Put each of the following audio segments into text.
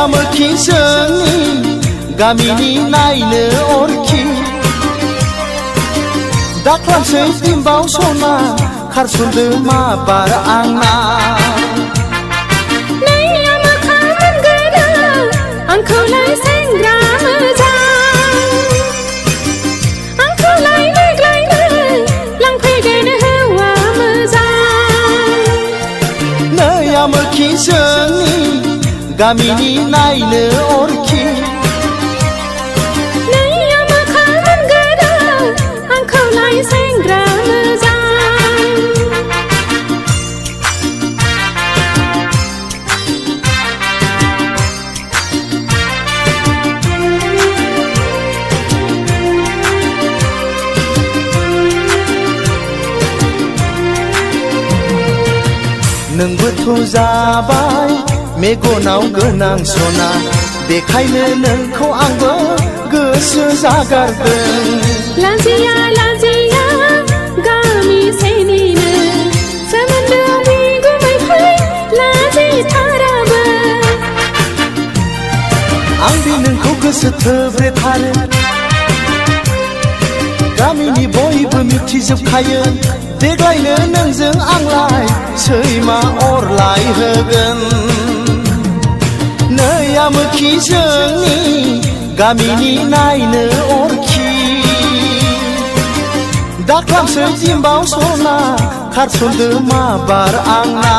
आमोखि जोंनि गामिनि नायनो अरखि दाख्लामसै बिम्बाव सना खारसनदो माबार आंना आंखौलाय सेंग्रा मोजां आंखौलाय देग्लायनो लांफैगोन हौवा मोजां नै आमोखि जोंनि गामिनि नायनो अरखि नै आमोखा मोनगोन आंखौलाय सेंग्रा मोजां नोंबोथ' जाबाय मेगनाव गोनां सना बेखायनो नोंखौ आंबो गोसो जागारदों लाजिया लाजिया गामि सेनिनो सोमोन्दोआव बिगुमै फै लाजिथाराबो आंदि नोंखौ गोसो थोब्रेथारो गामिनि बयबो मिथिजोबखायो देग्लायनो नोंजों आंलाय सैमा अरलाय होगोन नै आमोखि जोंनि गामिनि नायनो अरखि दाख्लामसै बिम्बाव सना खारसनदो माबार आंना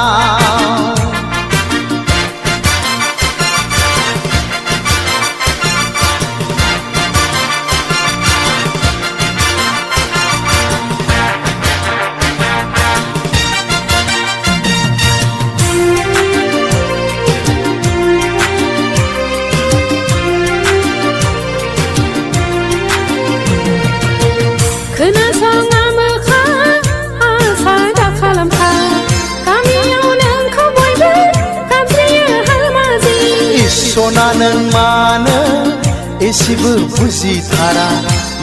खोनासं आमोखा आसा दाखालामखा गामियाव नोंखौ बयबो गाबज्रियो हालमाजि सना नों मानो एसेबो बुजिथारा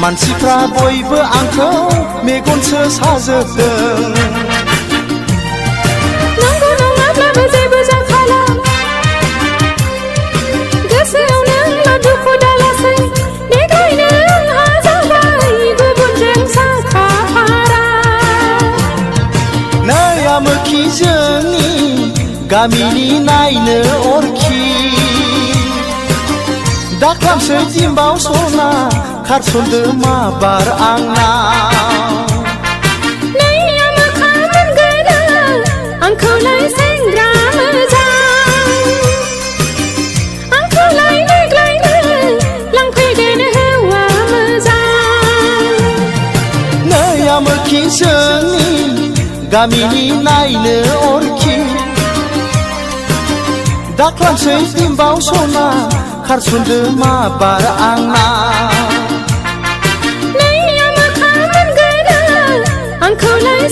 मानसिफ्रा बयबो आंखौ मेगनसो साजोबदों नंगौ नङाब्लाबो जेबो जाखाला गोसोआव नोंल' दुखु दालासै देग्लायनो आंहा जाबाय गुबुनजों साखाफारा नै आमोखि जोंनि गामिनि नायनो अरखि दाख्लामसै बिम्बाव सना खारसनदो माबार आंना नै आमोखा मोनगोन आंखौलाय सेंग्रा मोजां आंखौलाय देग्लायनो लांफैगोन हौवा मोजां नै आमोखि जोंनि गामिनि नायनो अरखि दाख्लामसै बिम्बाव सना खारसनदो माबार आंना नै आमोखा मोनगोन आंखौलाय